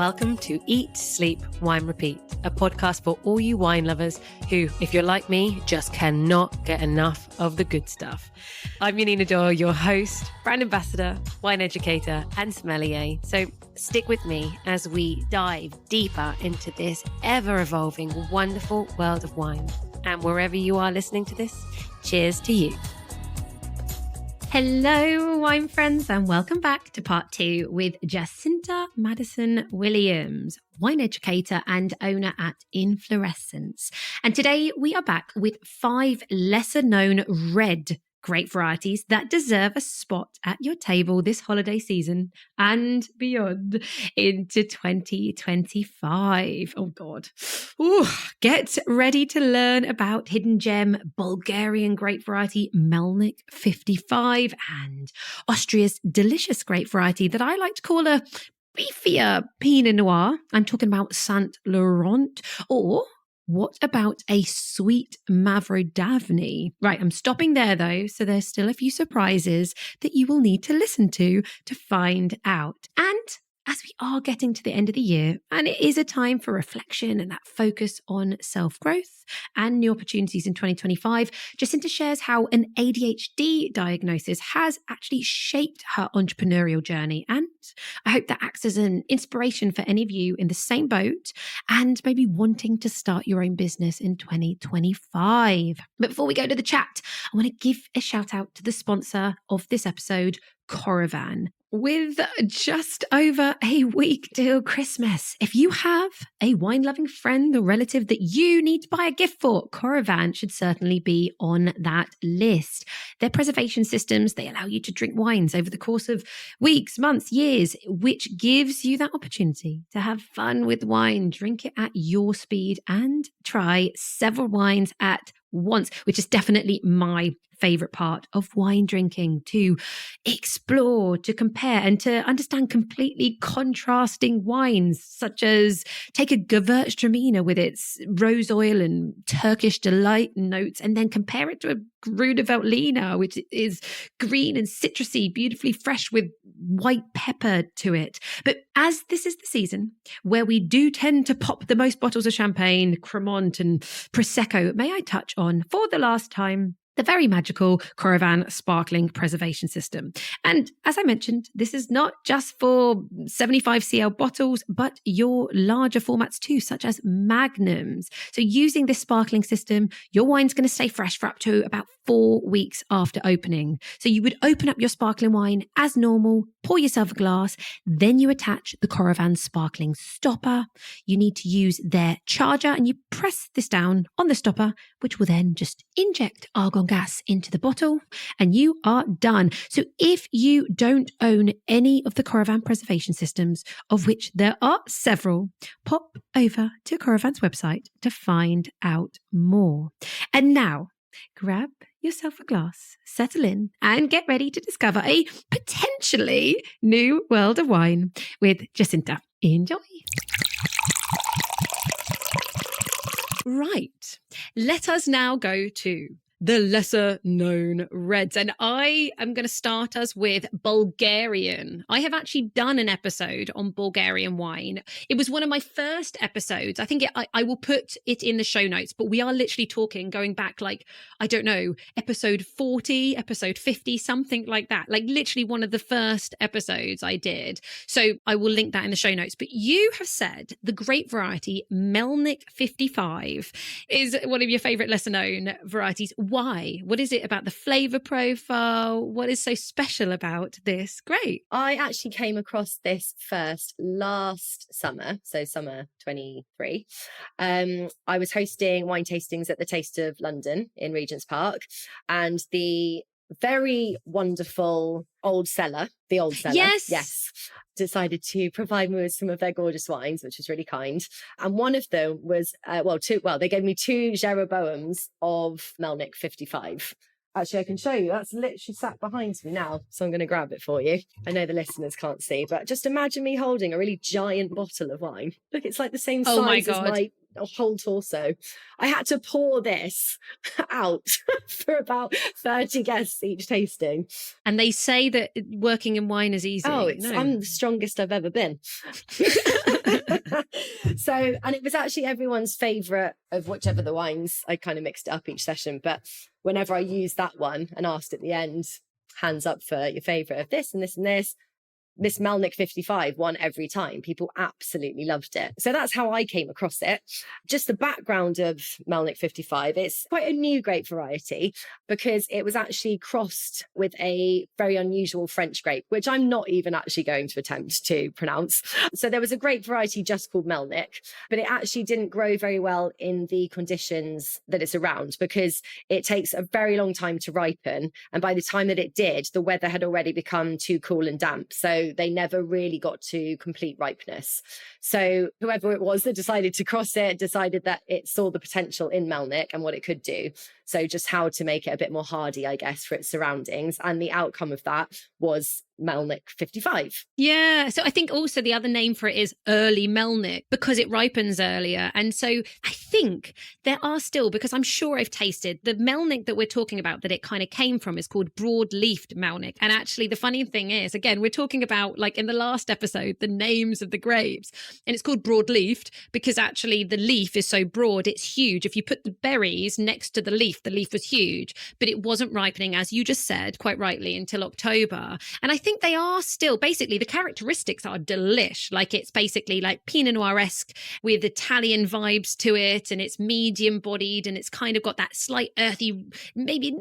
Welcome to Eat, Sleep, Wine, Repeat, a podcast for all you wine lovers who, if you're like me, just cannot get enough of the good stuff. I'm Yanina Dore, your host, brand ambassador, wine educator, and sommelier. So stick with me as we dive deeper into this ever-evolving, wonderful world of wine. And wherever you are listening to this, cheers to you. Hello, wine friends, and welcome back to part 2 with Jacinta Madison Williams, wine educator and owner at Inflorescence. And today we are back with 5 lesser-known red grape varieties that deserve a spot at your table this holiday season and beyond into 2025. Oh God. Ooh, get ready to learn about hidden gem Bulgarian grape variety Melnik 55 and Austria's delicious grape variety that I like to call a beefier Pinot Noir. I'm talking about Saint Laurent. Or what about a sweet Mavro Dafni? Right, I'm stopping there though, so there's still a few surprises that you will need to listen to find out. And as we are getting to the end of the year, and it is a time for reflection and that focus on self-growth and new opportunities in 2025, Jacinta shares how an ADHD diagnosis has actually shaped her entrepreneurial journey. And I hope that acts as an inspiration for any of you in the same boat and maybe wanting to start your own business in 2025. But before we go to the chat, I want to give a shout out to the sponsor of this episode, Coravin. With just over a week till Christmas, if you have a wine-loving friend or relative that you need to buy a gift for, Coravin should certainly be on that list. Their preservation systems, they allow you to drink wines over the course of weeks, months, years, which gives you that opportunity to have fun with wine, drink it at your speed, and try several wines at once, which is definitely my favorite part of wine drinking, to explore, to compare, and to understand completely contrasting wines, such as take a Gewürztraminer with its rose oil and Turkish delight notes, and then compare it to a Grüne Veltliner, which is green and citrusy, beautifully fresh with white pepper to it. But as this is the season where we do tend to pop the most bottles of champagne, Cremant and Prosecco, may I touch on, for the last time, the very magical Coravin sparkling preservation system. And as I mentioned, this is not just for 75cl bottles, but your larger formats too, such as magnums. So using this sparkling system, your wine's going to stay fresh for up to about 4 weeks after opening. So you would open up your sparkling wine as normal, pour yourself a glass, then you attach the Coravin sparkling stopper. You need to use their charger and you press this down on the stopper, which will then just inject argon gas into the bottle and you are done. So if you don't own any of the Coravin preservation systems, of which there are several, pop over to Coravin's website to find out more. And now, grab yourself a glass, settle in, and get ready to discover a potentially new world of wine with Jacinta. Enjoy. Right, let us now go to the lesser known reds. And I am going to start us with Bulgarian. I have actually done an episode on Bulgarian wine. It was one of my first episodes. I think I will put it in the show notes, but we are literally talking going back like, I don't know, episode 40, episode 50, something like that. Like literally one of the first episodes I did. So I will link that in the show notes. But you have said the grape variety Melnik 55 is one of your favorite lesser known varieties. Why? What is it about the flavor profile? What is so special about this grape? I actually came across this first last summer, so summer 23. I was hosting wine tastings at the Taste of London in Regent's Park, and the very wonderful old seller, yes, decided to provide me with some of their gorgeous wines, which was really kind. And one of them was, they gave me 2 Jeroboams of Melnik 55. Actually, I can show you. That's literally sat behind me now. So I'm going to grab it for you. I know the listeners can't see, but just imagine me holding a really giant bottle of wine. Look, it's like the same size as my whole torso. I had to pour this out for about 30 guests each tasting. And they say that working in wine is easy. I'm the strongest I've ever been. So, and it was actually everyone's favorite of whichever the wines. I kind of mixed it up each session, but whenever I used that one and asked at the end, hands up for your favorite of this and this and this Melnik 55 won every time. People absolutely loved it. So that's how I came across it. Just the background of Melnik 55, it's quite a new grape variety because it was actually crossed with a very unusual French grape, which I'm not even actually going to attempt to pronounce. So there was a grape variety just called Melnik, but it actually didn't grow very well in the conditions that it's around because it takes a very long time to ripen. And by the time that it did, the weather had already become too cool and damp. So they never really got to complete ripeness. So whoever it was that decided to cross it decided that it saw the potential in Melnik and what it could do. So just how to make it a bit more hardy, I guess, for its surroundings. And the outcome of that was Melnik 55. Yeah. So I think also the other name for it is early Melnik because it ripens earlier. And so I think there are still, because I'm sure I've tasted the Melnik that we're talking about that it kind of came from is called broad-leafed Melnik. And actually the funny thing is, again, we're talking about like in the last episode, the names of the grapes, and it's called broad-leafed because actually the leaf is so broad, it's huge. If you put the berries next to the leaf was huge, but it wasn't ripening, as you just said, quite rightly, until October. And I think they are still, basically, the characteristics are delish. Like it's basically like Pinot Noir-esque with Italian vibes to it, and it's medium bodied, and it's kind of got that slight earthy, maybe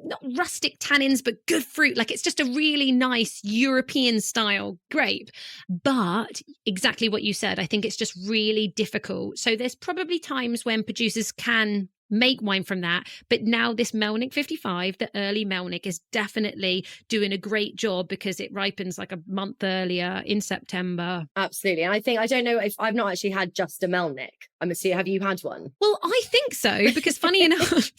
not rustic tannins, but good fruit. Like it's just a really nice European style grape. But exactly what you said, I think it's just really difficult. So there's probably times when producers can make wine from that. But now this Melnik 55, the early Melnik, is definitely doing a great job because it ripens like a month earlier in September. Absolutely. And I don't know if I've not actually had just a Melnik. I'm assuming, have you had one? Well, I think so, because funny enough,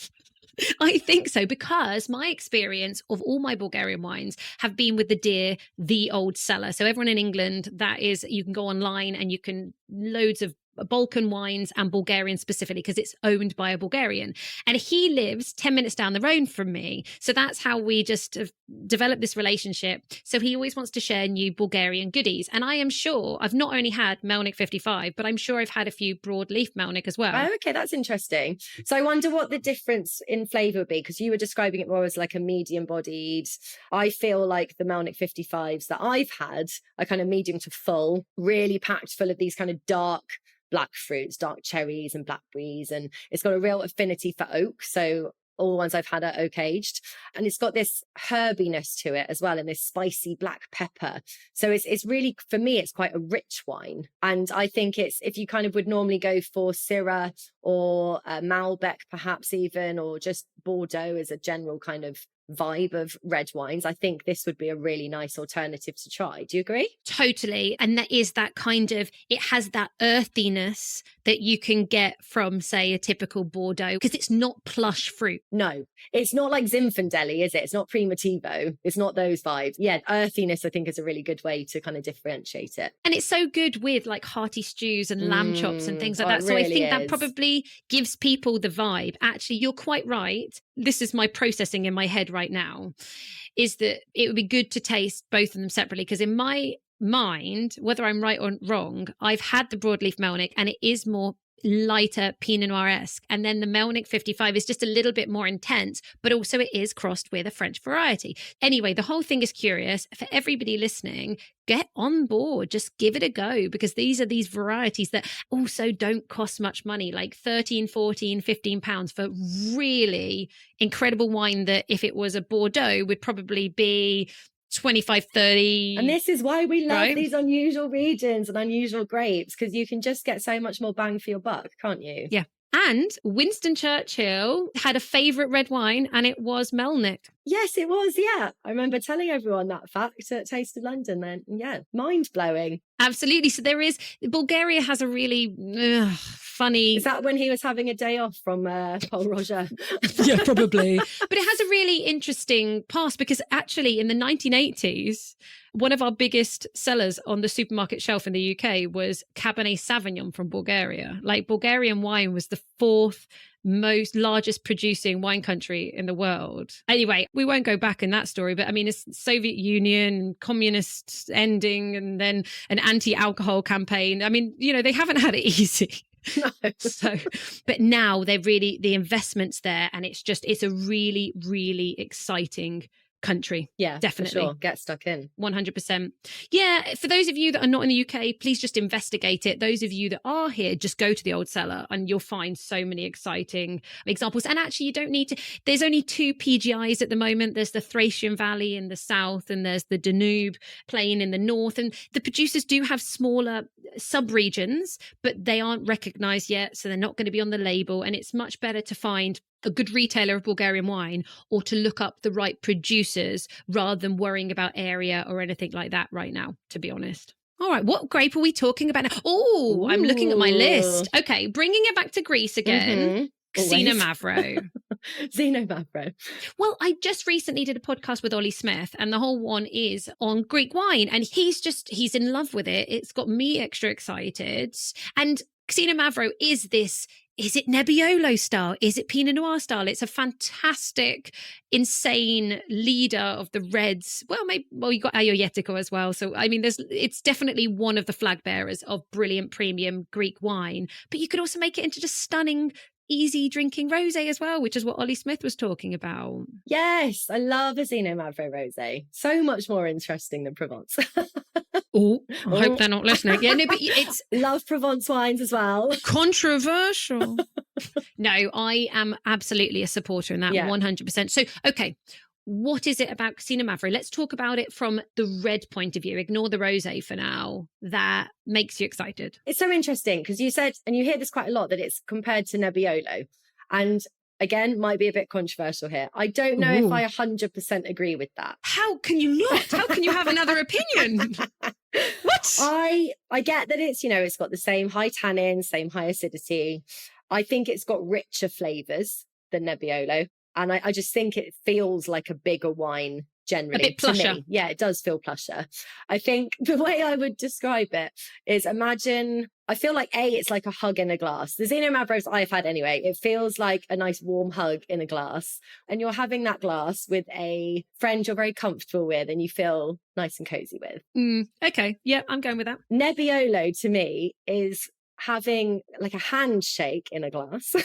I think so, because my experience of all my Bulgarian wines have been with the old seller. So everyone in England, that is, you can go online and you can loads of Balkan wines and Bulgarian specifically because it's owned by a Bulgarian, and he lives 10 minutes down the road from me. So that's how we just have developed this relationship. So he always wants to share new Bulgarian goodies, and I am sure I've not only had Melnik 55, but I'm sure I've had a few broadleaf Melnik as well. Oh, okay, that's interesting. So I wonder what the difference in flavour would be, because you were describing it more as like a medium bodied. I feel like the Melnik 55s that I've had are kind of medium to full, really packed full of these kind of dark black fruits, dark cherries and blackberries, and it's got a real affinity for oak. So all the ones I've had are oak aged, and it's got this herbiness to it as well, and this spicy black pepper. So it's really, for me, it's quite a rich wine. And I think it's, if you kind of would normally go for Syrah or Malbec perhaps even, or just Bordeaux as a general kind of vibe of red wines, I think this would be a really nice alternative to try. Do you agree? Totally. And that is that kind of, it has that earthiness that you can get from, say, a typical Bordeaux, because it's not plush fruit. No, it's not like Zinfandeli, is it? It's not Primitivo. It's not those vibes. Yeah, earthiness, I think, is a really good way to kind of differentiate it. And it's so good with like hearty stews and lamb chops and things like that. So really I think that probably gives people the vibe. Actually, you're quite right. This is my processing in my head right now, is that it would be good to taste both of them separately, because in my mind, whether I'm right or wrong, I've had the broadleaf Melnik and it is more lighter Pinot Noir-esque, and then the Melnik 55 is just a little bit more intense, but also it is crossed with a French variety. Anyway, the whole thing is curious. For everybody listening, get on board, just give it a go, because these are these varieties that also don't cost much money, like 13, 14, 15 pounds for really incredible wine that if it was a Bordeaux would probably be 25, 30. And this is why we love these unusual regions and unusual grapes, because you can just get so much more bang for your buck, can't you? Yeah. And Winston Churchill had a favourite red wine, and it was Melnik. Yes, it was. Yeah. I remember telling everyone that fact at Taste of London then. Yeah, mind blowing. Absolutely. So Bulgaria has a really funny... Is that when he was having a day off from Paul Roger? Yeah, probably. But it has a really interesting past, because actually in the 1980s, one of our biggest sellers on the supermarket shelf in the UK was Cabernet Sauvignon from Bulgaria. Like, Bulgarian wine was the fourth most largest producing wine country in the world. Anyway, we won't go back in that story, but I mean, it's Soviet Union, communist ending, and then an anti-alcohol campaign. I mean, you know, they haven't had it easy. No. So, but now they're really, the investment's there, and it's a really, really exciting country. Yeah, definitely. For sure. Get stuck in. 100%. Yeah. For those of you that are not in the UK, please just investigate it. Those of you that are here, just go to the old cellar and you'll find so many exciting examples. And actually, you don't need to, there's only 2 PGIs at the moment. There's the Thracian Valley in the south, and there's the Danube Plain in the north. And the producers do have smaller sub-regions, but they aren't recognized yet. So they're not going to be on the label. And it's much better to find a good retailer of Bulgarian wine, or to look up the right producers rather than worrying about area or anything like that right now, to be honest. All right, what grape are we talking about now? Oh, I'm looking at my list. Okay, bringing it back to Greece again. Xinomavro. Xinomavro. Well, I just recently did a podcast with Ollie Smith, and the whole one is on Greek wine, and he's in love with it. It's got me extra excited. And Xinomavro is it Nebbiolo style? Is it Pinot Noir style? It's a fantastic, insane leader of the reds. Well, you got Ayuretico as well. So, I mean, it's definitely one of the flag bearers of brilliant premium Greek wine. But you could also make it into just stunning, easy drinking rosé as well, which is what Ollie Smith was talking about. Yes, I love a Xinomavro rosé. So much more interesting than Provence. Oh, I hope they're not listening. Yeah, no, but it's love Provence wines as well. Controversial. No, I am absolutely a supporter in that, 100%. So, okay, what is it about Xinomavro? Let's talk about it from the red point of view. Ignore the rosé for now. That makes you excited. It's so interesting because you said, and you hear this quite a lot, that it's compared to Nebbiolo. And again, might be a bit controversial here. I don't know if I 100% agree with that. How can you not? How can you have another opinion? What? I get that it's got the same high tannin, same high acidity. I think it's got richer flavors than Nebbiolo. And I just think it feels like a bigger wine generally. A bit plusher. To me. Yeah, it does feel plusher. I think the way I would describe it is, I feel like it's like a hug in a glass. The Xinomavros I've had anyway, it feels like a nice warm hug in a glass. And you're having that glass with a friend you're very comfortable with and you feel nice and cozy with. Okay. Yeah, I'm going with that. Nebbiolo to me is having like a handshake in a glass.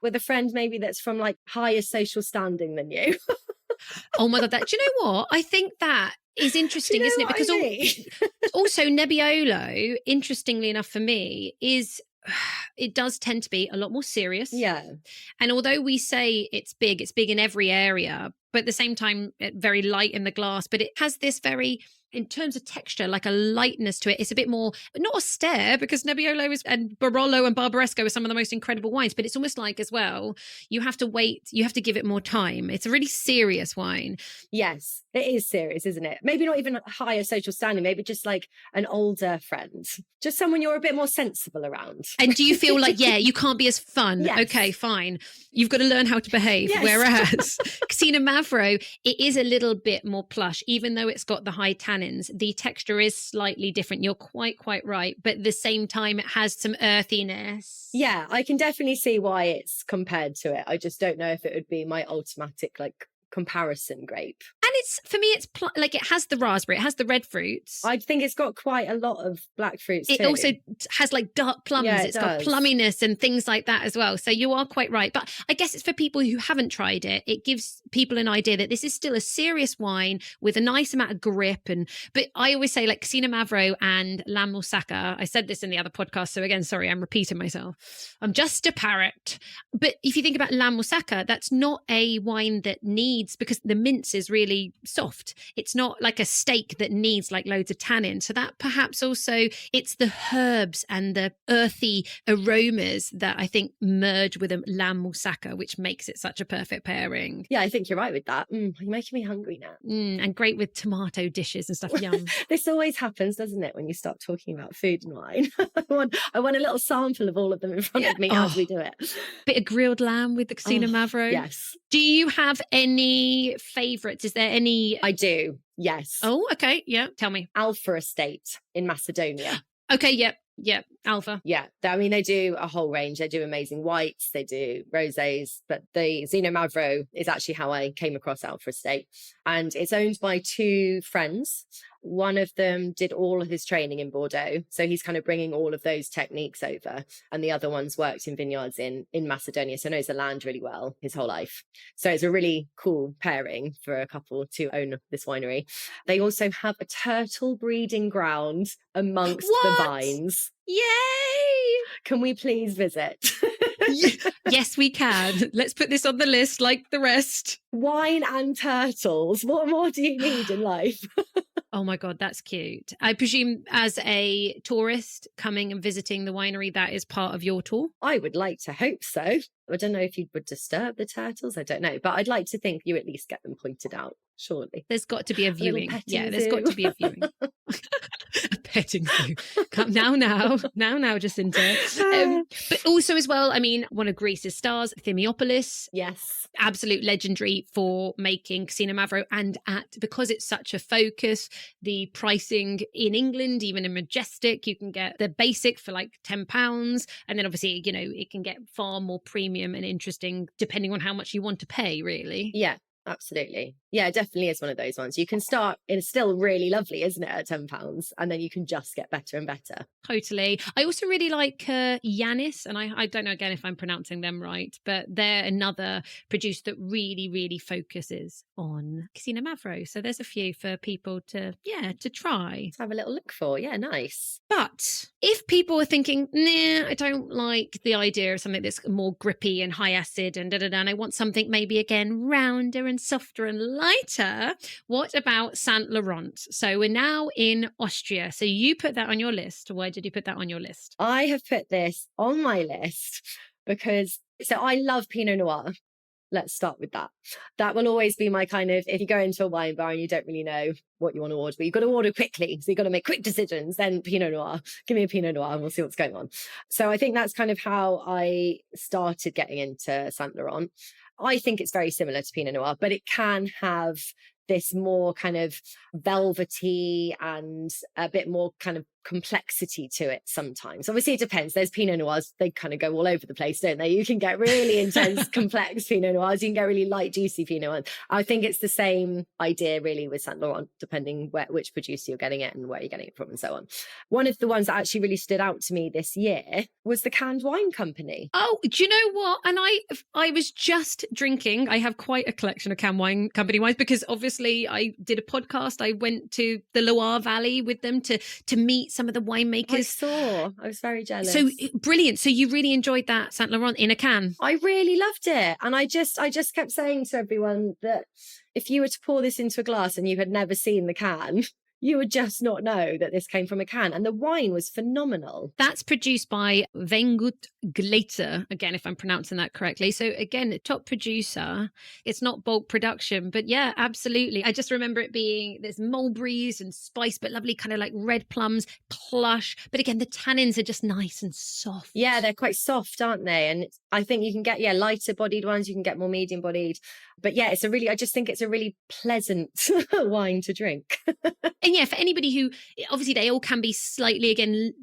With a friend maybe that's from like higher social standing than you. Oh my God, do you know what? I think that is interesting, isn't it? Because also Nebbiolo, interestingly enough for me, it does tend to be a lot more serious. Yeah. And although we say it's big in every area, but at the same time, very light in the glass, but it has this very, in terms of texture, like a lightness to it. It's a bit more, not austere, because Nebbiolo and Barolo and Barbaresco are some of the most incredible wines, but it's almost like as well, you have to wait, you have to give it more time. It's a really serious wine. Yes, it is serious, isn't it? Maybe not even a higher social standing, maybe just like an older friend, just someone you're a bit more sensible around. And do you feel like, you can't be as fun? Yes. Okay, fine. You've got to learn how to behave. Yes. Whereas Xinomavro, it is a little bit more plush, even though it's got the high tannins. The texture is slightly different. You're quite right. But at the same time, it has some earthiness. Yeah, I can definitely see why it's compared to it. I just don't know if it would be my automatic comparison grape. And for me, it's like it has the raspberry, it has the red fruits. I think it's got quite a lot of black fruits It too. also has like dark plums. Yeah, it's got plumminess and things like that as well. So you are quite right. But I guess it's for people who haven't tried it. It gives people an idea that this is still a serious wine with a nice amount of grip. But I always say like Xinomavro and La Moussaka. I said this in the other podcast. So again, sorry, I'm repeating myself. I'm just a parrot. But if you think about La Moussaka, that's not a wine that needs, because the mince is really soft. It's not like a steak that needs like loads of tannin. So that perhaps also it's the herbs and the earthy aromas that I think merge with a La Moussaka, which makes it such a perfect pairing. Yeah, I think you're right with that. You're making me hungry now. And great with tomato dishes and stuff. Yum. This always happens, doesn't it, when you start talking about food and wine? I want a little sample of all of them in front of me as we do it. Bit of grilled lamb with the Xinomavro. Yes. Do you have any any favourites? Is there any? I do, yes. Oh, okay. Yeah. Tell me. Alpha Estate in Macedonia. Okay. Yep. Yep. Alpha. Yeah. I mean, they do a whole range. They do amazing whites, they do rosés, but the Xinomavro is actually how I came across Alpha Estate. And it's owned by two friends. One of them did all of his training in Bordeaux. So he's kind of bringing all of those techniques over. And the other one's worked in vineyards in Macedonia. So knows the land really well his whole life. So it's a really cool pairing for a couple to own this winery. They also have a turtle breeding ground amongst the vines. Yay! Can we please visit? Yes, we can. Let's put this on the list like the rest. Wine and turtles. What more do you need in life? Oh my God, that's cute. I presume as a tourist coming and visiting the winery, that is part of your tour? I would like to hope so. I don't know if you would disturb the turtles. I don't know. But I'd like to think you at least get them pointed out, surely. There's got to be a viewing. Yeah, there's got to be a viewing. A petting zoo. Come now, Jacinta. But also as well, I mean, one of Greece's stars, Thymiopoulos. Yes. Absolute legendary for making Xinomavro, and because it's such a focus, the pricing in England, even in Majestic, you can get the basic for like £10, and then obviously, you know, it can get far more premium and interesting depending on how much you want to pay, really. Yeah. Absolutely. Yeah, it definitely is one of those ones. You can start, it's still really lovely, isn't it, at £10? And then you can just get better and better. Totally. I also really like Yanis, and I don't know again if I'm pronouncing them right, but they're another producer that really, really focuses on Xinomavro. So there's a few for people to try. To have a little look for. Yeah, nice. But if people are thinking, nah, I don't like the idea of something that's more grippy and high acid and and I want something maybe again rounder and softer and lighter, what about Saint Laurent? So we're now in Austria. So you put that on your list. Why did you put that on your list? I have put this on my list because I love Pinot Noir. Let's start with that. That will always be my kind of, if you go into a wine bar and you don't really know what you want to order, but you've got to order quickly. So you've got to make quick decisions. Then Pinot Noir, give me a Pinot Noir and we'll see what's going on. So I think that's kind of how I started getting into Saint Laurent. I think it's very similar to Pinot Noir, but it can have this more kind of velvety and a bit more kind of complexity to it sometimes. Obviously, it depends. There's Pinot Noirs, they kind of go all over the place, don't they? You can get really intense, complex Pinot Noirs. You can get really light, juicy Pinot Noirs. I think it's the same idea really with Saint Laurent, depending which producer you're getting it and where you're getting it from and so on. One of the ones that actually really stood out to me this year was the Canned Wine Company. Oh, do you know what? And I was just drinking. I have quite a collection of Canned Wine Company wines because obviously I did a podcast. I went to the Loire Valley with them to meet some of the winemakers. I was very jealous. So brilliant. So you really enjoyed that Saint Laurent in a can? I really loved it. And I just kept saying to everyone that if you were to pour this into a glass and you had never seen the can, you would just not know that this came from a can. And the wine was phenomenal. That's produced by Weingut Glater, again, if I'm pronouncing that correctly. So again, top producer. It's not bulk production, but yeah, absolutely. I just remember it being, there's mulberries and spice, but lovely kind of like red plums, plush. But again, the tannins are just nice and soft. Yeah, they're quite soft, aren't they? And I think you can get, lighter bodied ones. You can get more medium bodied. But yeah, I just think it's a really pleasant wine to drink. And yeah, for anybody who, obviously they all can be slightly, again,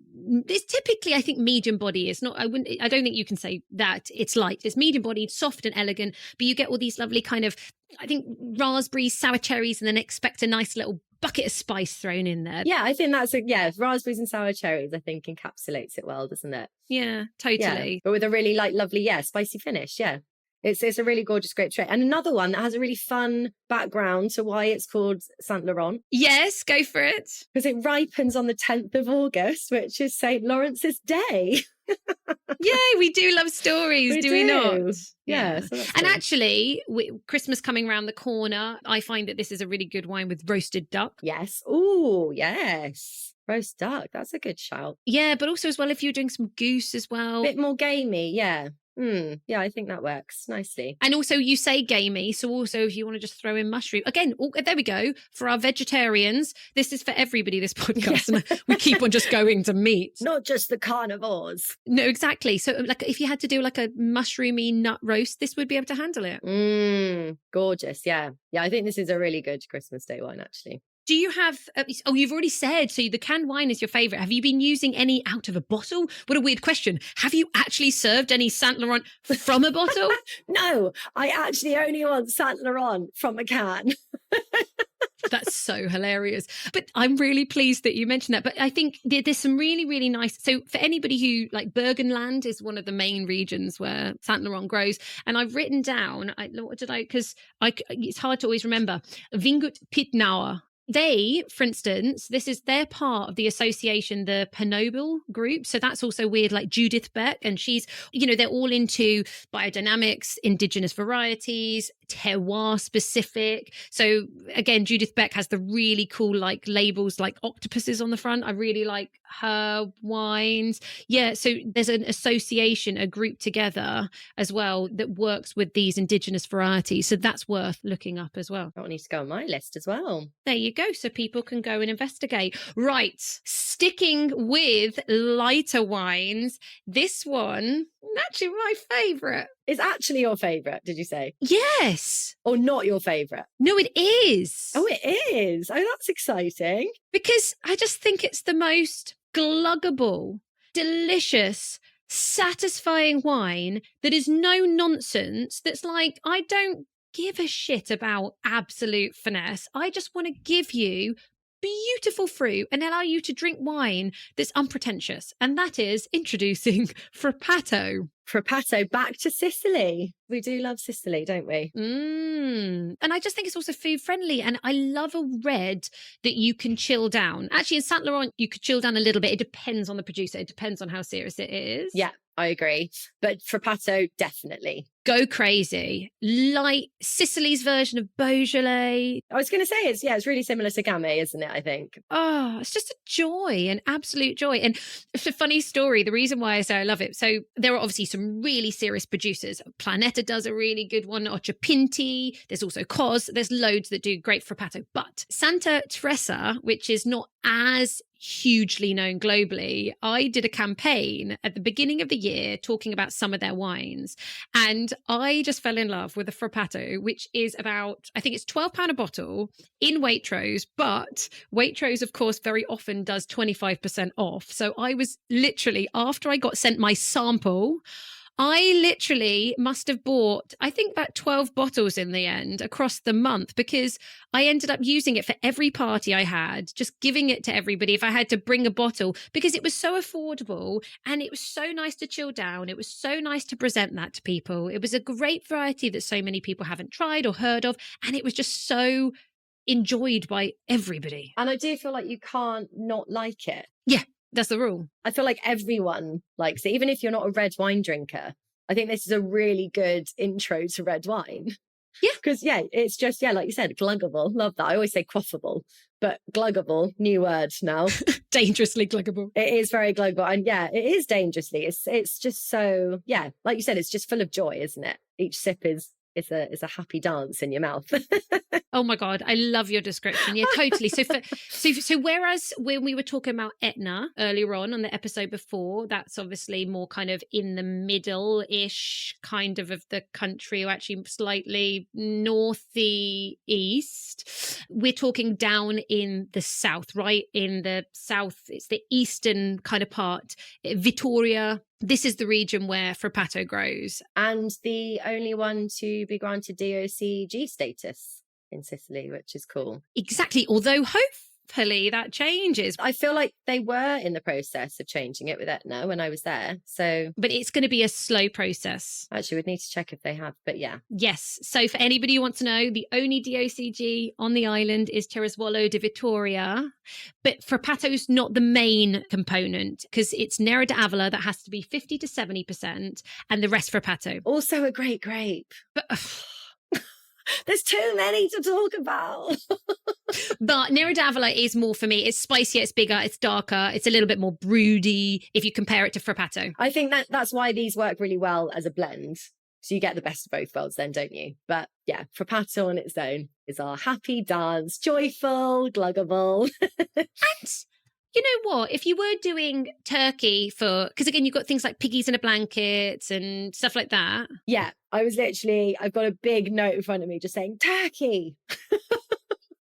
it's typically, I think, medium body. It's not, I don't think you can say that it's light. It's medium bodied, soft and elegant, but you get all these lovely kind of, I think, raspberries, sour cherries, and then expect a nice little bucket of spice thrown in there. Yeah, I think that's raspberries and sour cherries, I think encapsulates it well, doesn't it? Yeah, totally. Yeah, but with a really lovely, spicy finish. Yeah. It's a really gorgeous grape trait. And another one that has a really fun background to why it's called Saint Laurent. Yes, go for it. Because it ripens on the 10th of August, which is St. Lawrence's Day. Yay, we do love stories, do we not? Yeah. So and actually, Christmas coming around the corner, I find that this is a really good wine with roasted duck. Yes. Oh, yes. Roast duck. That's a good shout. Yeah, but also as well, if you're doing some goose as well. A bit more gamey, yeah. Yeah, I think that works nicely. And also you say gamey, so also if you want to just throw in mushroom, again, there we go. For our vegetarians, this is for everybody, this podcast. Yeah. And we keep on just going to meat. Not just the carnivores. No, exactly. So like if you had to do like a mushroomy nut roast, this would be able to handle it. Gorgeous. Yeah. Yeah, I think this is a really good Christmas Day wine, actually. Do you have, you've already said, so the canned wine is your favourite. Have you been using any out of a bottle? What a weird question. Have you actually served any Saint Laurent from a bottle? No, I actually only want Saint Laurent from a can. That's so hilarious. But I'm really pleased that you mentioned that. But I think there's some really, really nice. So for anybody who, like, Burgenland is one of the main regions where Saint Laurent grows. And I've written down, because it's hard to always remember, Vineyard Pinot Noir. They, for instance, they're part of the association, the Pinot Noir group. So that's also weird, like Judith Beck. And she's, they're all into biodynamics, indigenous varieties, terroir specific. So again, Judith Beck has the really cool like labels like octopuses on the front. I really like her wines. Yeah. So there's an association, a group together as well that works with these indigenous varieties. So that's worth looking up as well. That needs to go on my list as well. There you go. So people can go and investigate. Right. Sticking with lighter wines, this one, actually my favourite. It's actually your favourite, did you say? Yes. Or not your favourite? No, it is. Oh, it is. Oh, that's exciting. Because I just think it's the most gluggable, delicious, satisfying wine that is no nonsense. That's like, I don't give a shit about absolute finesse. I just want to give you beautiful fruit and allow you to drink wine that's unpretentious. And that is introducing Frappato. Frappato, back to Sicily. We do love Sicily, don't we? And I just think it's also food friendly. And I love a red that you can chill down. Actually, in Saint Laurent, you could chill down a little bit. It depends on the producer. It depends on how serious it is. Yeah, I agree. But Frappato, definitely. Go crazy. Like Sicily's version of Beaujolais. I was going to say, it's really similar to Gamay, isn't it, I think? Oh, it's just a joy, an absolute joy. And it's a funny story. The reason why I say I love it. So there are obviously some really serious producers. Planeta does a really good one. Pinti. There's also Cos. There's loads that do great Frappato. But Santa Teresa, which is not as hugely known globally, I did a campaign at the beginning of the year talking about some of their wines. And I just fell in love with the Frappato, which is about, I think it's £12 a bottle in Waitrose, but Waitrose, of course, very often does 25% off. So I was literally, after I got sent my sample, I literally must have bought, I think, about 12 bottles in the end across the month, because I ended up using it for every party I had, just giving it to everybody if I had to bring a bottle, because it was so affordable and it was so nice to chill down. It was so nice to present that to people. It was a great variety that so many people haven't tried or heard of. And it was just so enjoyed by everybody. And I do feel like you can't not like it. Yeah. That's the rule. I feel like everyone likes it, even if you're not a red wine drinker. I think this is a really good intro to red wine. Yeah. Because, it's just, like you said, gluggable. Love that. I always say quaffable, but gluggable, new word now. Dangerously gluggable. It is very gluggable. And it is dangerously. It's just so, like you said, it's just full of joy, isn't it? Each sip is a happy dance in your mouth. Oh my God, I love your description. Yeah, totally. So whereas when we were talking about Etna earlier on the episode before, that's obviously more kind of in the middle-ish kind of the country, or actually slightly northeast. We're talking down in the south, right? In the south, it's the eastern kind of part, Vittoria. This is the region where Frappato grows. And the only one to be granted DOCG status in Sicily, which is cool. Exactly. Although hopefully that changes. I feel like they were in the process of changing it with Etna when I was there. But it's going to be a slow process. Actually, we'd need to check if they have, but yeah. Yes. So for anybody who wants to know, the only DOCG on the island is Terraswallo di Vittoria. But Frappato's not the main component, because it's Nera d'Avola that has to be 50 to 70% and the rest Frappato. Also a great grape. But there's too many to talk about. But Nero d'Avola is more for me. It's spicier, it's bigger, it's darker, it's a little bit more broody if you compare it to Frappato. I think that's why these work really well as a blend. So you get the best of both worlds then, don't you? But yeah, Frappato on its own is our happy dance, joyful, gluggable. And you know what? If you were doing turkey because again, you've got things like piggies in a blanket and stuff like that. Yeah, I've got a big note in front of me just saying turkey.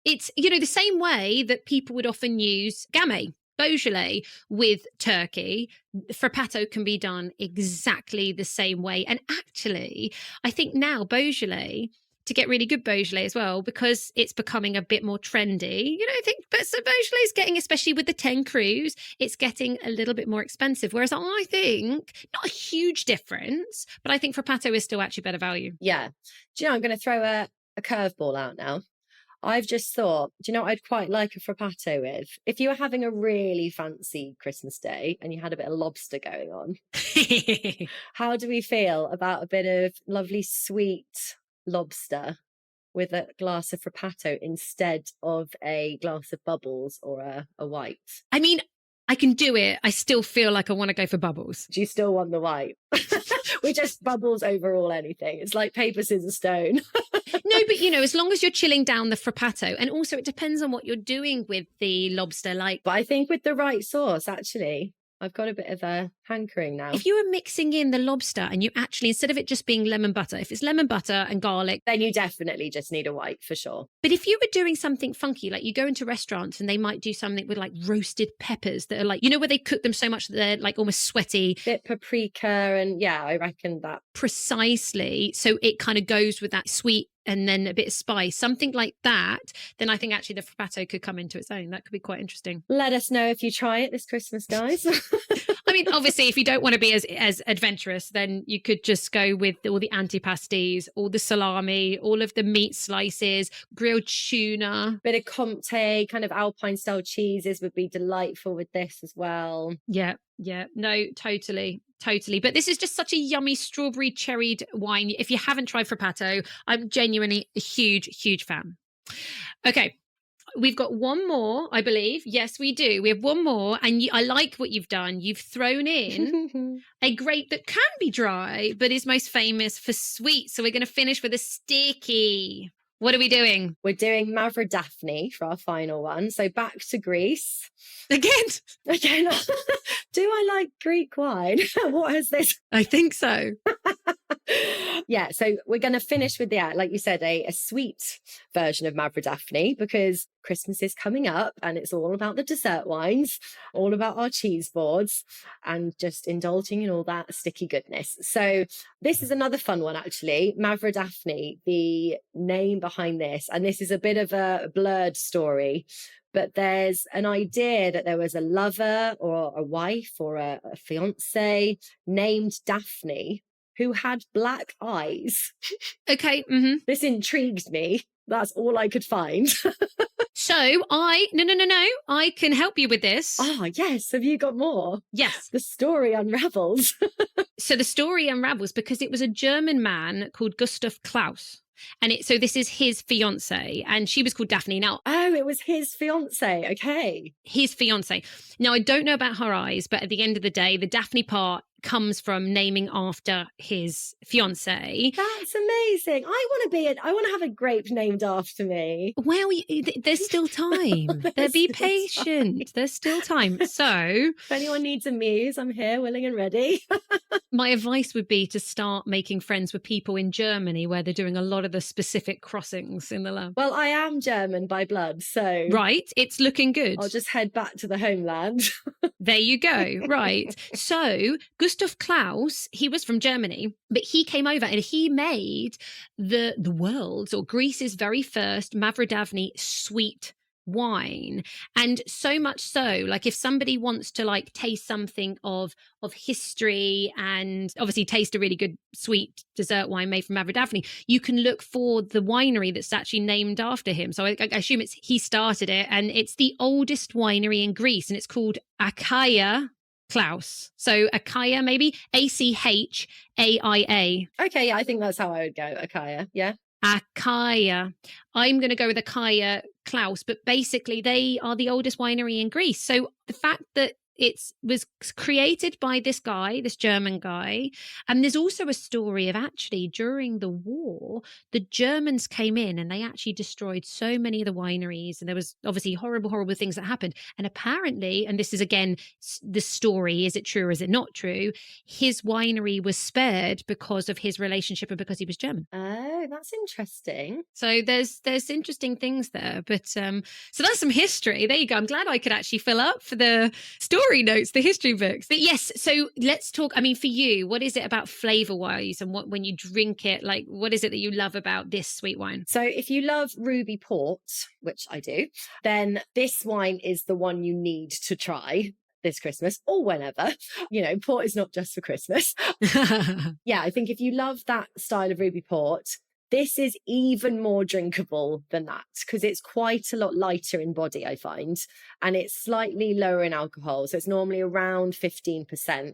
It's, the same way that people would often use Gamay, Beaujolais with turkey. Frappato can be done exactly the same way. And actually, I think now Beaujolais, to get really good Beaujolais as well, because it's becoming a bit more trendy. I think so Beaujolais is getting, especially with the 10 Crus, it's getting a little bit more expensive. Whereas I think not a huge difference, but I think Frappato is still actually better value. Yeah. Do you know, I'm going to throw a curveball out now. I've just thought, do you know what I'd quite like a Frappato with? If you were having a really fancy Christmas day and you had a bit of lobster going on, how do we feel about a bit of lovely sweet lobster with a glass of Frappato instead of a glass of bubbles or a white? I mean, I can do it. I still feel like I want to go for bubbles. Do you still want the white? We just bubbles overall anything. It's like paper, scissors, stone. No, but as long as you're chilling down the Frappato, and also it depends on what you're doing with the lobster. But I think with the right sauce, actually, I've got a bit of a hankering now. If you were mixing in the lobster and you actually, instead of it just being lemon butter, if it's lemon butter and garlic, then you definitely just need a white for sure. But if you were doing something funky, like you go into restaurants and they might do something with like roasted peppers that are like, where they cook them so much that they're like almost sweaty. Bit paprika and yeah, I reckon that. Precisely. So it kind of goes with that sweet and then a bit of spice, something like that, then I think actually the Frappato could come into its own. That could be quite interesting. Let us know if you try it this Christmas, guys. I mean, obviously, if you don't want to be as adventurous, then you could just go with all the antipasties, all the salami, all of the meat slices, grilled tuna. Bit of Comte, kind of Alpine-style cheeses would be delightful with this as well. Yeah. No, totally. But this is just such a yummy strawberry cherried wine. If you haven't tried Frappato, I'm genuinely a huge, huge fan. Okay. We've got one more, I believe. Yes, we do. We have one more. And I like what you've done. You've thrown in a grape that can be dry, but is most famous for sweet. So we're going to finish with a sticky. What are we doing? We're doing Mavro Dafni for our final one. So back to Greece. Again. Do I like Greek wine? What is this? I think so. Yeah, so we're going to finish with, like you said, a sweet version of Mavro Dafni because Christmas is coming up and it's all about the dessert wines, all about our cheese boards and just indulging in all that sticky goodness. So this is another fun one, actually. Mavro Dafni, the name behind this, and this is a bit of a blurred story, but there's an idea that there was a lover or a wife or a fiance named Daphne who had black eyes. Okay. Mm-hmm. This intrigued me. That's all I could find. So no. I can help you with this. Oh, yes. Have you got more? Yes. The story unravels. So the story unravels because it was a German man called Gustav Klaus. And so this is his fiance, and she was called Daphne. Now, it was his fiance. Okay. His fiance. Now, I don't know about her eyes, but at the end of the day, the Daphne part comes from naming after his fiance. That's amazing. I want to have a grape named after me. Well, there's still time. Be patient. There's still time. So if anyone needs a muse, I'm here, willing and ready. My advice would be to start making friends with people in Germany where they're doing a lot of the specific crossings in the lab. Well, I am German by blood, so... Right, it's looking good. I'll just head back to the homeland. There you go, right. So, Gustav Klaus, he was from Germany, but he came over and he made the world's or Greece's very first Mavro Dafni sweet wine. And so much so, like if somebody wants to like taste something of history and obviously taste a really good sweet dessert wine made from Mavro Dafni, you can look for the winery that's actually named after him. So I assume he started it, and it's the oldest winery in Greece, and it's called Achaia Klaus. So Achaia, maybe Achaia. Okay, yeah, I think that's how I would go. Achaia, yeah. Achaia. I'm going to go with Achaia Klaus, but basically they are the oldest winery in Greece. So the fact that it was created by this guy, this German guy. And there's also a story of actually during the war, the Germans came in and they actually destroyed so many of the wineries. And there was obviously horrible, horrible things that happened. And apparently, and this is again, the story, is it true or is it not true? His winery was spared because of his relationship and because he was German. Oh, that's interesting. So there's interesting things there. But so that's some history. There you go. I'm glad I could actually fill up for the story notes, the history books. But yes, so let's talk. I mean, for you, what is it about flavor wise and what when you drink it, like what is it that you love about this sweet wine? So if you love ruby port, which I do, then this wine is the one you need to try this Christmas or whenever. You know, port is not just for Christmas. Yeah, I think if you love that style of ruby port, this is even more drinkable than that because it's quite a lot lighter in body, I find, and it's slightly lower in alcohol. So it's normally around 15%.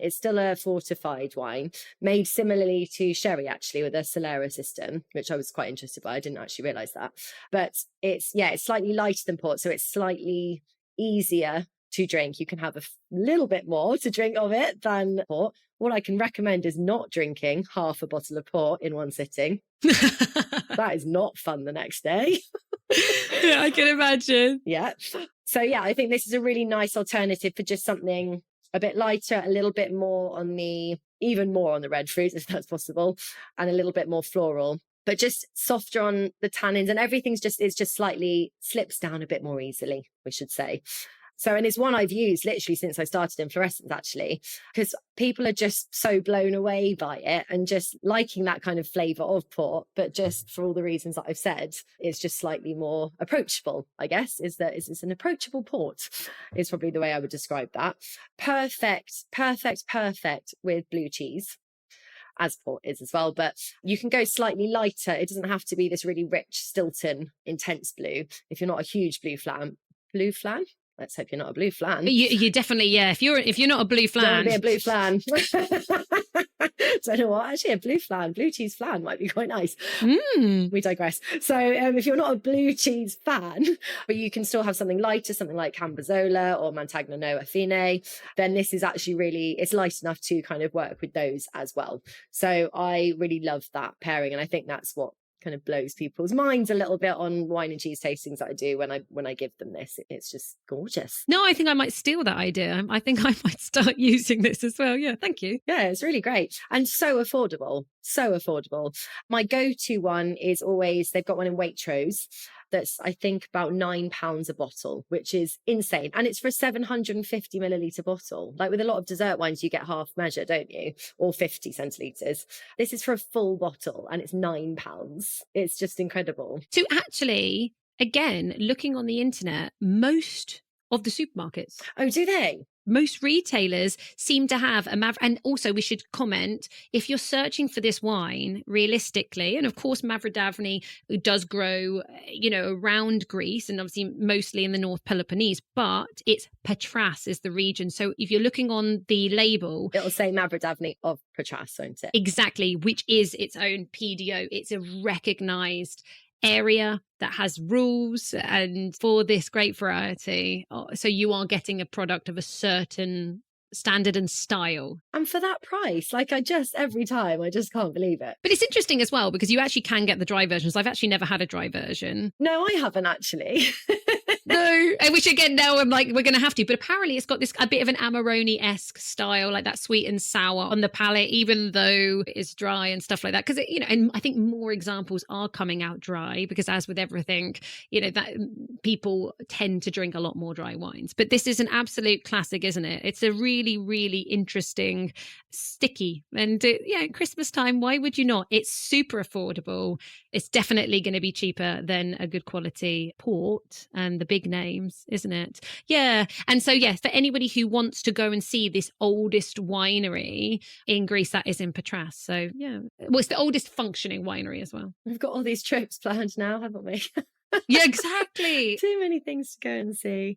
It's still a fortified wine made similarly to sherry, actually, with a Solera system, which I was quite interested by. I didn't actually realise that. But it's slightly lighter than port. So it's slightly easier to drink. You can have a little bit more to drink of it than port. What I can recommend is not drinking half a bottle of port in one sitting. That is not fun the next day. Yeah, I can imagine. Yeah. So yeah, I think this is a really nice alternative for just something a bit lighter, a little bit more on even more on the red fruit, if that's possible, and a little bit more floral, but just softer on the tannins, and everything's just slightly slips down a bit more easily, we should say. So, and it's one I've used literally since I started Inflorescence, actually, because people are just so blown away by it and just liking that kind of flavour of port, but just for all the reasons that I've said, it's just slightly more approachable, I guess, it's an approachable port is probably the way I would describe that. Perfect with blue cheese, as port is as well, but you can go slightly lighter. It doesn't have to be this really rich Stilton intense blue if you're not a huge blue flan. Let's hope you're not a blue flan. You definitely, yeah. If you're not a blue flan, don't be a blue flan. So you know what? Actually, a blue cheese flan might be quite nice. We digress. So if you're not a blue cheese fan, but you can still have something lighter, something like Cambozola or Montagnano Affine, then this is actually it's light enough to kind of work with those as well. So I really love that pairing, and I think that's what kind of blows people's minds a little bit on wine and cheese tastings that I do when I give them this. It's just gorgeous. No, I think I might steal that idea. I think I might start using this as well. Yeah, thank you. Yeah, it's really great and so affordable. My go-to one is always, they've got one in Waitrose that's I think about £9 a bottle, which is insane, and it's for a 750 milliliter bottle. Like with a lot of dessert wines you get half measure, don't you, or 50 centilitres. This is for a full bottle and it's £9. It's just incredible. So actually, again, looking on the internet, most of the supermarkets, oh, do they? Most retailers seem to have a Mavro, and also we should comment, if you're searching for this wine realistically, and of course Mavro Dafni does grow, around Greece and obviously mostly in the North Peloponnese, but it's Patras is the region. So if you're looking on the label, it'll say Mavro Dafni of Patras, won't it? Exactly, which is its own PDO. It's a recognized area that has rules and for this grape variety, so you are getting a product of a certain standard and style, and for that price, every time I just can't believe it. But it's interesting as well because you actually can get the dry versions. I've actually never had a dry version. No, I haven't actually. No, which again now I'm like, we're going to have to, but apparently it's got this a bit of an Amarone-esque style, like that sweet and sour on the palate, even though it's dry and stuff like that. Because and I think more examples are coming out dry because, as with everything, that people tend to drink a lot more dry wines. But this is an absolute classic, isn't it? It's a really, really interesting, sticky, and Christmas time. Why would you not? It's super affordable. It's definitely going to be cheaper than a good quality port and the big names, isn't it? Yeah. And so, yes, for anybody who wants to go and see this oldest winery in Greece, that is in Patras. So, yeah. Well, it's the oldest functioning winery as well. We've got all these trips planned now, haven't we? Yeah, exactly. Too many things to go and see.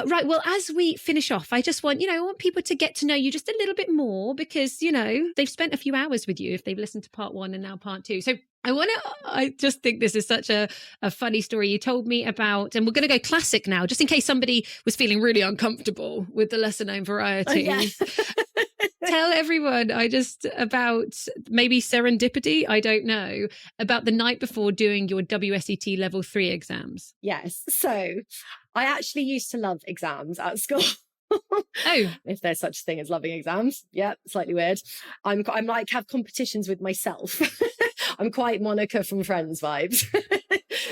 Right. Well, as we finish off, I just want, I want people to get to know you just a little bit more because, they've spent a few hours with you if they've listened to part 1 and now part 2. So I just think this is such a funny story you told me about, and we're going to go classic now, just in case somebody was feeling really uncomfortable with the lesser known varieties. Oh, yeah. Tell everyone about maybe serendipity, I don't know, about the night before doing your WSET level 3 exams. Yes. So I actually used to love exams at school. Oh, if there's such a thing as loving exams. Yeah, slightly weird. I'm like have competitions with myself. I'm quite Monica from Friends vibes.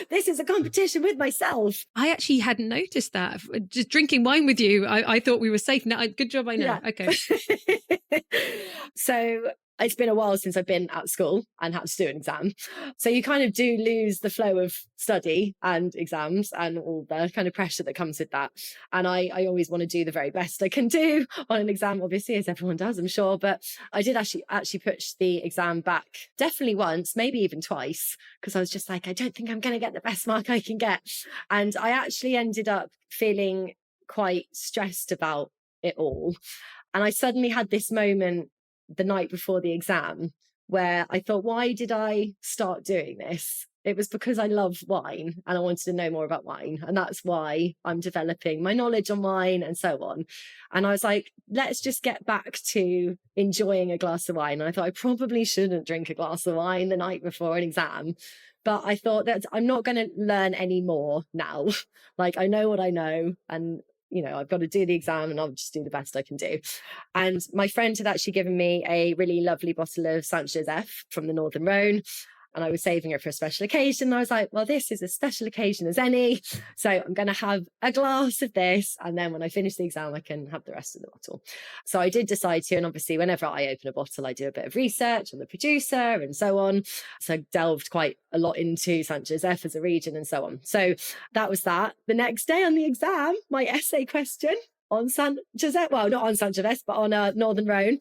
This is a competition with myself. I actually hadn't noticed that. Just drinking wine with you, I thought we were safe. Now, good job I know. Yeah. Okay. So it's been a while since I've been at school and had to do an exam. So you kind of do lose the flow of study and exams and all the kind of pressure that comes with that. And I always want to do the very best I can do on an exam, obviously, as everyone does, I'm sure. But I did actually push the exam back definitely once, maybe even twice, because I was just like, I don't think I'm going to get the best mark I can get. And I actually ended up feeling quite stressed about it all. And I suddenly had this moment the night before the exam where I thought, why did I start doing this? It was because I love wine and I wanted to know more about wine. And that's why I'm developing my knowledge on wine and so on. And I was like, let's just get back to enjoying a glass of wine. And I thought I probably shouldn't drink a glass of wine the night before an exam. But I thought that I'm not going to learn any more now. Like, I know what I know, and I've got to do the exam and I'll just do the best I can do. And my friend had actually given me a really lovely bottle of Saint Joseph from the Northern Rhone. And I was saving it for a special occasion. And I was like, well, this is a special occasion as any. So I'm going to have a glass of this. And then when I finish the exam, I can have the rest of the bottle. So I did decide to. And obviously, whenever I open a bottle, I do a bit of research on the producer and so on. So I delved quite a lot into Saint Joseph as a region and so on. So that was that. The next day on the exam, my essay question on Saint Joseph, well, not on Saint Joseph, but on Northern Rhone.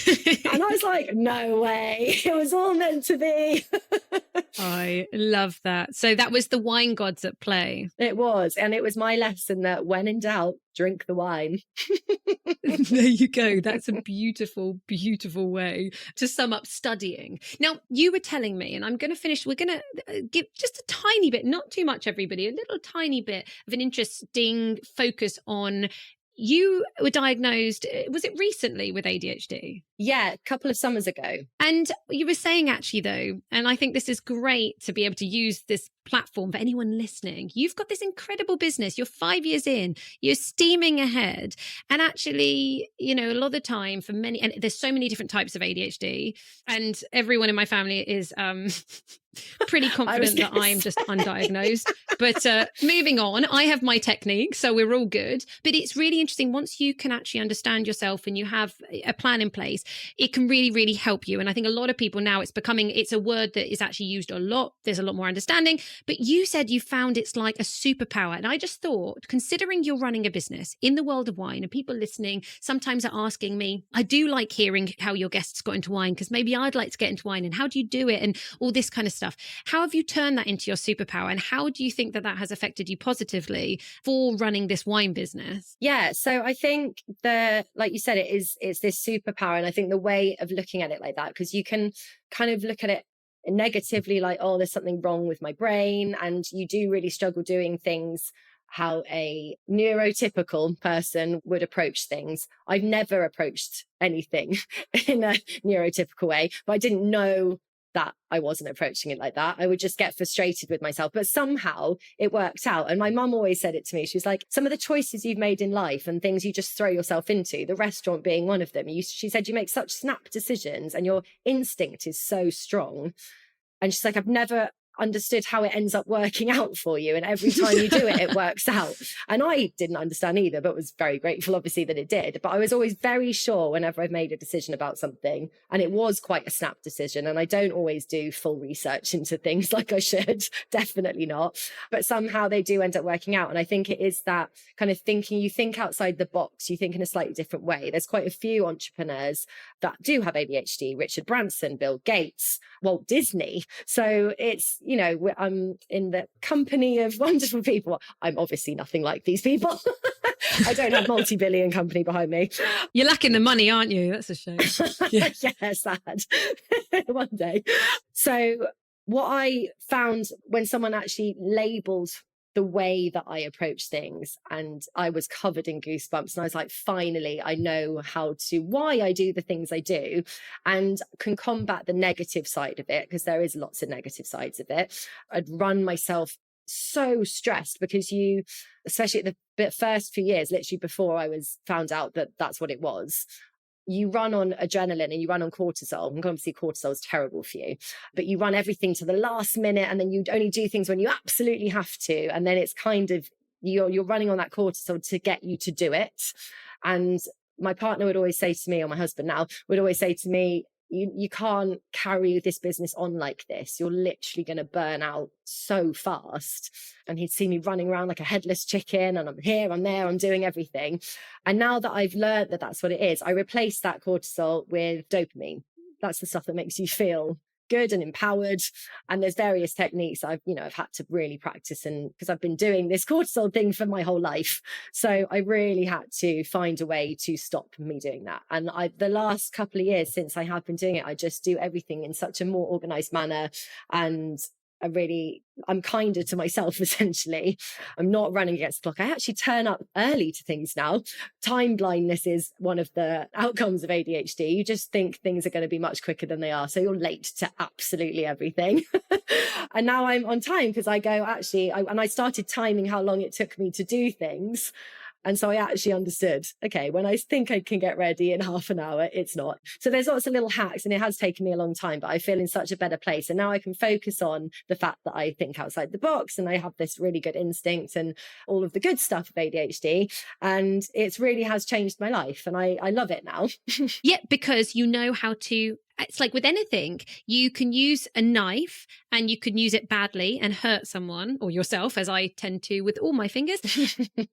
And I was like, no way, it was all meant to be. I love that. So that was the wine gods at play. It was. And it was my lesson that when in doubt, drink the wine. There you go. That's a beautiful, beautiful way to sum up studying. Now, you were telling me, and I'm going to finish, we're going to give just a tiny bit, not too much, everybody, a little tiny bit of an interesting focus on. You were diagnosed, was it recently, with ADHD? Yeah, a couple of summers ago. And you were saying actually though, and I think this is great to be able to use this platform for anyone listening. You've got this incredible business. You're 5 years in, you're steaming ahead. And actually, a lot of the time for many, and there's so many different types of ADHD, and everyone in my family is pretty confident that I'm just undiagnosed. But moving on, I have my technique, so we're all good. But it's really interesting once you can actually understand yourself and you have a plan in place, it can really, really help you. And I think a lot of people now, it's a word that is actually used a lot. There's a lot more understanding. But you said you found it's like a superpower. And I just thought, considering you're running a business in the world of wine, and people listening sometimes are asking me, I do like hearing how your guests got into wine, because maybe I'd like to get into wine, and how do you do it, and all this kind of stuff. How have you turned that into your superpower, and how do you think that has affected you positively for running this wine business? Yeah, so I think like you said, it's this superpower. And I think the way of looking at it like that, because you can kind of look at it negatively, like, oh, there's something wrong with my brain. And you do really struggle doing things how a neurotypical person would approach things. I've never approached anything in a neurotypical way, but I didn't know that I wasn't approaching it like that. I would just get frustrated with myself, but somehow it worked out. And my mum always said it to me. She was like, some of the choices you've made in life and things you just throw yourself into, the restaurant being one of them. She said, you make such snap decisions and your instinct is so strong. And she's like, I've never understood how it ends up working out for you, and every time you do it, it works out. And I didn't understand either, but was very grateful obviously that it did. But I was always very sure whenever I've made a decision about something, and it was quite a snap decision, and I don't always do full research into things like I should, definitely not, but somehow they do end up working out. And I think it is that kind of thinking, you think outside the box, you think in a slightly different way. There's quite a few entrepreneurs that do have ADHD, Richard Branson, Bill Gates, Walt Disney. So it's, I'm in the company of wonderful people. I'm obviously nothing like these people. I don't have multi-billion company behind me. You're lacking the money, aren't you? That's a shame. Yeah, sad. One day. So what I found when someone actually labeled the way that I approach things, and I was covered in goosebumps, and I was like, finally, I know why I do the things I do and can combat the negative side of it, because there is lots of negative sides of it. I'd run myself so stressed because especially at the first few years, literally before I was found out that that's what it was, you run on adrenaline and you run on cortisol, and obviously cortisol is terrible for you, but you run everything to the last minute, and then you only do things when you absolutely have to, and then it's kind of you're running on that cortisol to get you to do it. And my partner would always say to me, or my husband now would always say to me, you can't carry this business on like this. You're literally going to burn out so fast. And he'd see me running around like a headless chicken, and I'm here, I'm there, I'm doing everything. And now that I've learned that that's what it is, I replace that cortisol with dopamine. That's the stuff that makes you feel good and empowered. And there's various techniques I've had to really practice, and because I've been doing this cortisol thing for my whole life. So I really had to find a way to stop me doing that. And the last couple of years since I have been doing it, I just do everything in such a more organized manner, and I'm kinder to myself, essentially. I'm not running against the clock. I actually turn up early to things now. Time blindness is one of the outcomes of ADHD. You just think things are going to be much quicker than they are. So you're late to absolutely everything. And now I'm on time because I go, I started timing how long it took me to do things. And so I actually understood, okay, when I think I can get ready in half an hour, it's not. So there's lots of little hacks, and it has taken me a long time, but I feel in such a better place. And now I can focus on the fact that I think outside the box, and I have this really good instinct and all of the good stuff of ADHD. And it really has changed my life, and I love it now. Yeah, because you know how to. It's like with anything, you can use a knife and you can use it badly and hurt someone or yourself, as I tend to with all my fingers,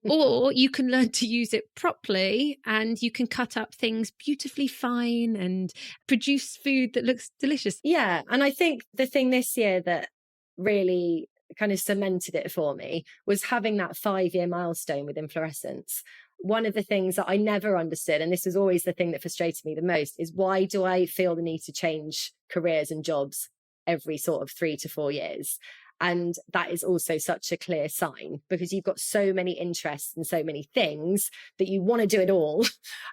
or you can learn to use it properly and you can cut up things beautifully fine and produce food that looks delicious. Yeah. And I think the thing this year that really kind of cemented it for me was having that 5-year milestone with Inflorescence. One of the things that I never understood, and this was always the thing that frustrated me the most, is why do I feel the need to change careers and jobs every sort of 3 to 4 years? And that is also such a clear sign, because you've got so many interests and so many things that you want to do it all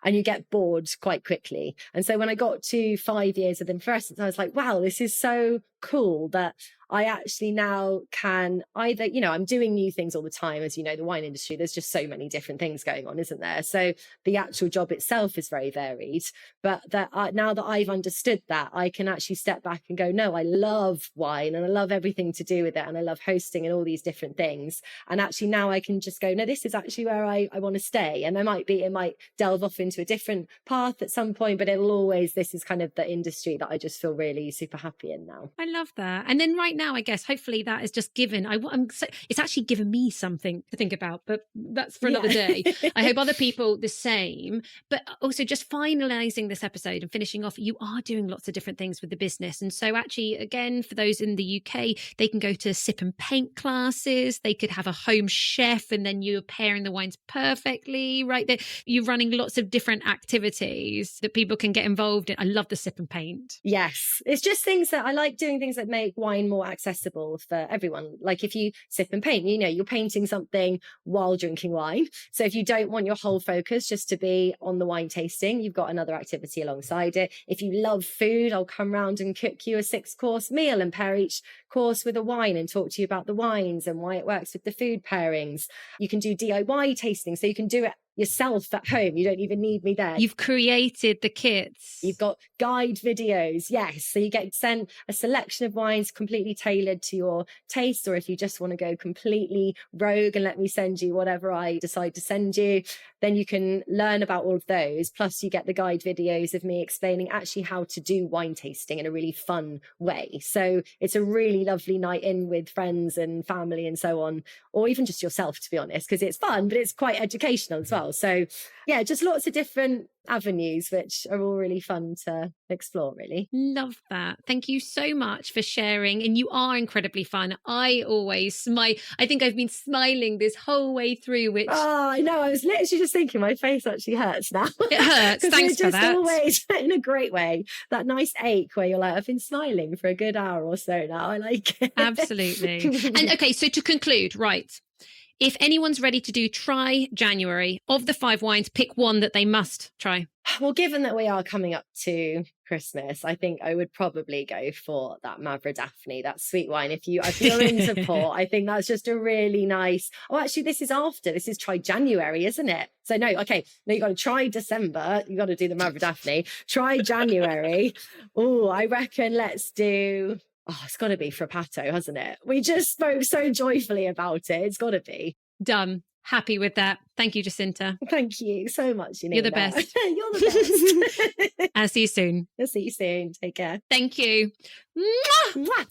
and you get bored quite quickly. And so when I got to 5 years of Inflorescence, I was like, wow, this is so cool that I actually now can either, I'm doing new things all the time. As you know, the wine industry, there's just so many different things going on, isn't there? So the actual job itself is very varied. But now that I've understood that, I can actually step back and go, no, I love wine and I love everything to do with it. And I love hosting and all these different things. And actually now I can just go, no, this is actually where I want to stay. And it might delve off into a different path at some point, but this is kind of the industry that I just feel really super happy in now. I love that. And then right now, I guess, hopefully that has just given, it's actually given me something to think about, but that's for another day. I hope other people the same, but also just finalizing this episode and finishing off, you are doing lots of different things with the business. And so actually, again, for those in the UK, they can go to sip and paint classes. They could have a home chef, and then you're pairing the wines perfectly, right? There, you're running lots of different activities that people can get involved in. I love the sip and paint. Yes. It's just things that I like doing, things that make wine more accessible for everyone. Like if you sip and paint, you're painting something while drinking wine. So if you don't want your whole focus just to be on the wine tasting, you've got another activity alongside it. If you love food, I'll come round and cook you a 6-course meal and pair each course with a wine and talk to you about the wines and why it works with the food pairings. You can do DIY tasting, so you can do it yourself at home. You don't even need me there. You've created the kits. You've got guide videos. Yes. So you get sent a selection of wines completely tailored to your taste, or if you just want to go completely rogue and let me send you whatever I decide to send you, then you can learn about all of those. Plus you get the guide videos of me explaining actually how to do wine tasting in a really fun way. So it's a really lovely night in with friends and family and so on, or even just yourself, to be honest, because it's fun, but it's quite educational as well. well. So yeah, just lots of different avenues, which are all really fun to explore, really. Love that. Thank you so much for sharing. And you are incredibly fun. I always smile. I think I've been smiling this whole way through, which... Oh, I know. I was literally just thinking my face actually hurts now. It hurts. Thanks for that. Always, in a great way, that nice ache where you're like, I've been smiling for a good hour or so now. I like it. Absolutely. And okay, so to conclude, right. If anyone's ready to do try January, of the 5 wines, pick one that they must try. Well, given that we are coming up to Christmas, I think I would probably go for that Mavro Dafni, that sweet wine. If you're into port, I think that's just a really nice... Oh, actually, this is try January, isn't it? So no, okay, no, you got to try December. You got to do the Mavro Dafni. Try January. Oh, I reckon let's do... Oh, it's got to be Frappato, hasn't it? We just spoke so joyfully about it. It's got to be. Done. Happy with that. Thank you, Jacinta. Thank you so much. You're the best. You're the best. I'll see you soon. I'll see you soon. Take care. Thank you. Mwah! Mwah!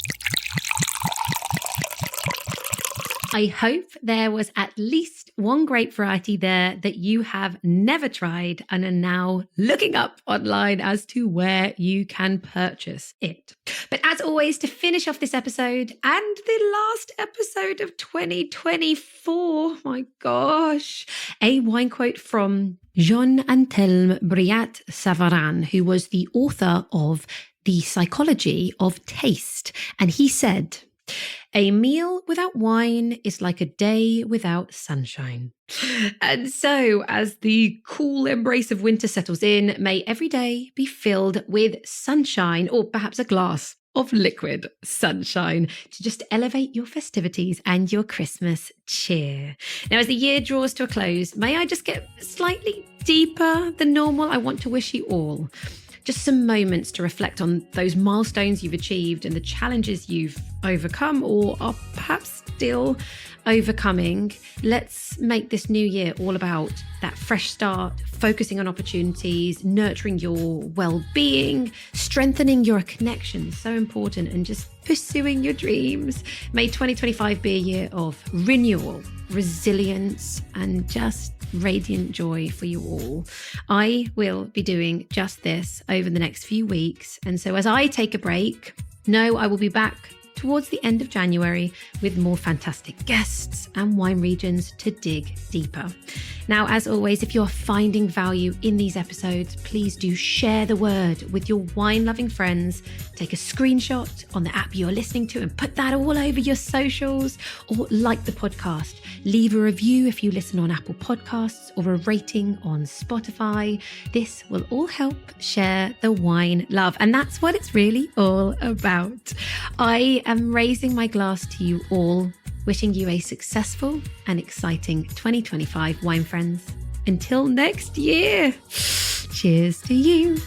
I hope there was at least one grape variety there that you have never tried and are now looking up online as to where you can purchase it. But as always, to finish off this episode and the last episode of 2024, my gosh, a wine quote from Jean-Antelme Briat-Savarin, who was the author of The Psychology of Taste. And he said, "A meal without wine is like a day without sunshine." And so, as the cool embrace of winter settles in, may every day be filled with sunshine, or perhaps a glass of liquid sunshine, to just elevate your festivities and your Christmas cheer. Now, as the year draws to a close, may I just get slightly deeper than normal? I want to wish you all just some moments to reflect on those milestones you've achieved and the challenges you've overcome or are perhaps still overcoming. Let's make this new year all about that fresh start, focusing on opportunities, nurturing your well-being, strengthening your connections, so important, and just pursuing your dreams. May 2025 be a year of renewal, resilience, and just radiant joy for you all. I will be doing just this over the next few weeks. And so as I take a break, know I will be back towards the end of January with more fantastic guests and wine regions to dig deeper. Now, as always, if you're finding value in these episodes, please do share the word with your wine-loving friends. Take a screenshot on the app you're listening to and put that all over your socials, or like the podcast. Leave a review if you listen on Apple Podcasts, or a rating on Spotify. This will all help share the wine love, and that's what it's really all about. I am raising my glass to you all, wishing you a successful and exciting 2025, wine friends. Until next year, cheers to you.